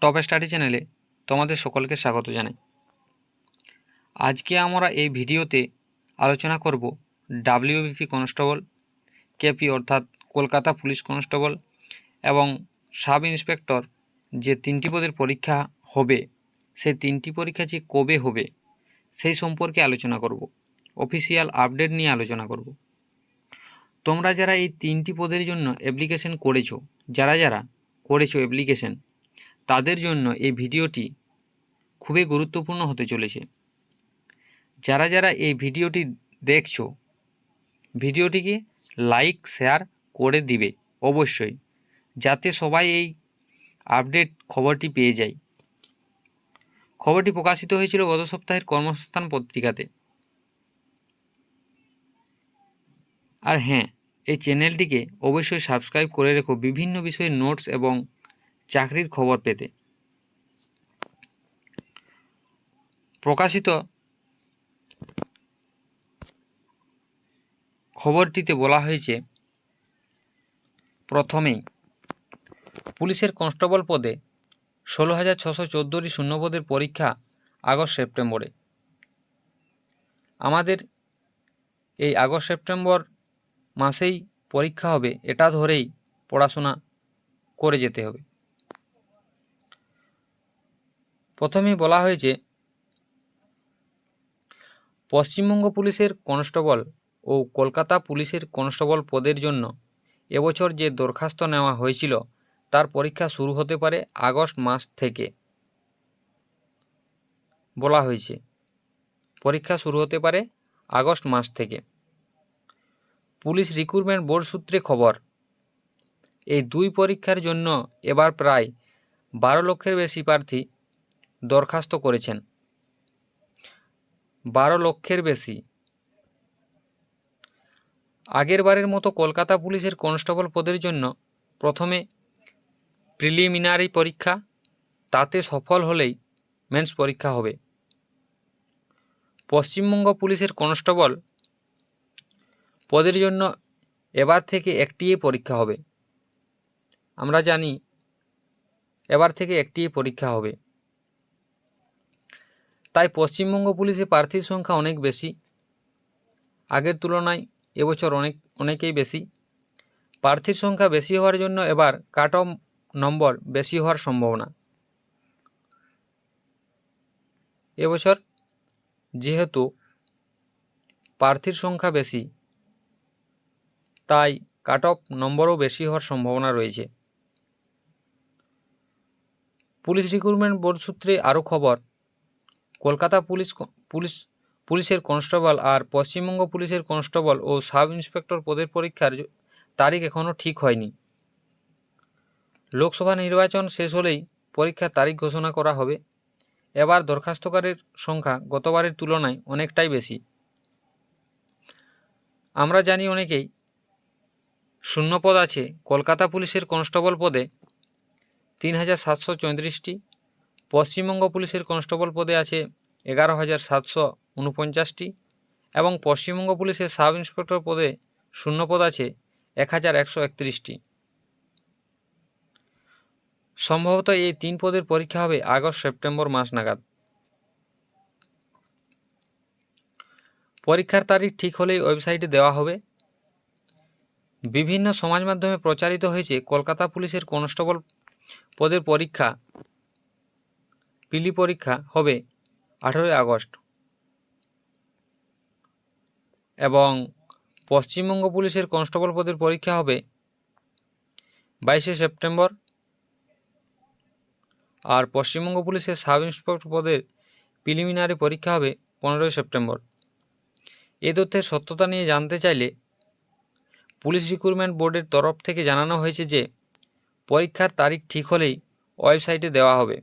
Top study চ্যানেলে তোমাদের সকলকে স্বাগত জানাই। আজকে আমরা এই ভিডিওতে আলোচনা করব ডাব্লিউবিপি কনস্টেবল, কেপি অর্থাৎ কলকাতা পুলিশ কনস্টেবল এবং সাব ইন্সপেক্টর যে তিনটি পদের পরীক্ষা হবে, সেই তিনটি পরীক্ষা যে কবে হবে সেই সম্পর্কে আলোচনা করব। অফিসিয়াল আপডেট নিয়ে আলোচনা করব। তোমরা যারা এই তিনটি পদের জন্য অ্যাপ্লিকেশন করেছো, যারা করেছো অ্যাপ্লিকেশন, তাদের জন্য এই ভিডিওটি খুবই গুরুত্বপূর্ণ হতে চলেছে। যারা এই ভিডিওটি দেখছো, ভিডিওটিকে লাইক শেয়ার করে দিবে অবশ্যই, যাতে সবাই এই আপডেট খবরটি পেয়ে যায়। খবরটি প্রকাশিত হয়েছিল গত সপ্তাহের কর্মসংস্থান পত্রিকাতে। আর হ্যাঁ, এই চ্যানেলটিকে অবশ্যই সাবস্ক্রাইব করে রেখো বিভিন্ন বিষয়ের নোটস এবং চাকরির খবর পেতে। প্রকাশিত খবরটিতে বলা হয়েছে, প্রথমেই পুলিশের কনস্টেবল পদে 16,614টি শূন্যপদের পরীক্ষা আগস্ট সেপ্টেম্বরে। আমাদের এই আগস্ট সেপ্টেম্বর মাসেই পরীক্ষা হবে, এটা ধরেই পড়াশোনা করে যেতে হবে। প্রথমেই বলা হয়েছে, পশ্চিমবঙ্গ পুলিশের কনস্টেবল ও কলকাতা পুলিশের কনস্টেবল পদের জন্য এবছর যে দরখাস্ত নেওয়া হয়েছিল তার পরীক্ষা শুরু হতে পারে আগস্ট মাস থেকে। বলা হয়েছে পরীক্ষা শুরু হতে পারে আগস্ট মাস থেকে। পুলিশ রিক্রুটমেন্ট বোর্ড সূত্রে খবর, এই দুই পরীক্ষার জন্য এবার প্রায় 12 লক্ষের বেশি প্রার্থী দরখাস্ত করেছেন। 12 লক্ষের বেশি। আগের বারের মতো কলকাতা পুলিশের কনস্টেবল পদের জন্য প্রথমে প্রিলিমিনারি পরীক্ষা, তাতে সফল হলেই মেন্স পরীক্ষা হবে। পশ্চিমবঙ্গ পুলিশের কনস্টেবল পদের জন্য এবার থেকে একটিই পরীক্ষা হবে। আমরা জানি এবার থেকে একটিই পরীক্ষা হবে। তাই পশ্চিমবঙ্গ পুলিশে প্রার্থীর সংখ্যা অনেক বেশি, আগের তুলনায় এবছর অনেকেই বেশি। প্রার্থীর সংখ্যা বেশি হওয়ার জন্য এবার কাট অফ নম্বর বেশি হওয়ার সম্ভাবনা। এবছর যেহেতু প্রার্থীর সংখ্যা বেশি, তাই কাট অফ নম্বরও বেশি হওয়ার সম্ভাবনা রয়েছে। পুলিশ রিক্রুটমেন্ট বোর্ড সূত্রে আরও খবর, কলকাতা পুলিশের কনস্টেবল আর পশ্চিমবঙ্গ পুলিশের কনস্টেবল ও সাব ইন্সপেক্টর পদের পরীক্ষার তারিখ এখনও ঠিক হয়নি। লোকসভা নির্বাচন শেষ হলেই পরীক্ষার তারিখ ঘোষণা করা হবে। এবার দরখাস্তকারীর সংখ্যা গতবারের তুলনায় অনেকটাই বেশি। আমরা জানি অনেকেই শূন্যপদ আছে কলকাতা পুলিশের কনস্টেবল পদে 3,734টি, পশ্চিমবঙ্গ পুলিশের কনস্টেবল পদে আছে 11,749টি এবং পশ্চিমবঙ্গ পুলিশের সাব ইন্সপেক্টর পদে শূন্যপদ আছে 1,131টি। সম্ভবত এই তিন পদের পরীক্ষা হবে আগস্ট সেপ্টেম্বর মাস নাগাদ। পরীক্ষার তারিখ ঠিক হলেই ওয়েবসাইটে দেওয়া হবে। বিভিন্ন সমাজ মাধ্যমে প্রচারিত হয়েছে কলকাতা পুলিশের কনস্টেবল পদের পরীক্ষা, পিলি পরীক্ষা হবে 18 আগস্ট এবং পশ্চিমবঙ্গ পুলিশের কনস্টেবল পদের পরীক্ষা হবে 22 সেপ্টেম্বর আর পশ্চিমবঙ্গ পুলিশের সাব ইন্সপেক্টর পদের প্রিলিমিনারি পরীক্ষা হবে 15 সেপ্টেম্বর। এই তথ্যের সত্যতা নিয়ে জানতে চাইলে পুলিশ রিক্রুটমেন্ট বোর্ডের তরফ থেকে জানানো হয়েছে যে পরীক্ষার তারিখ ঠিক হলেই ওয়েবসাইটে দেওয়া হবে।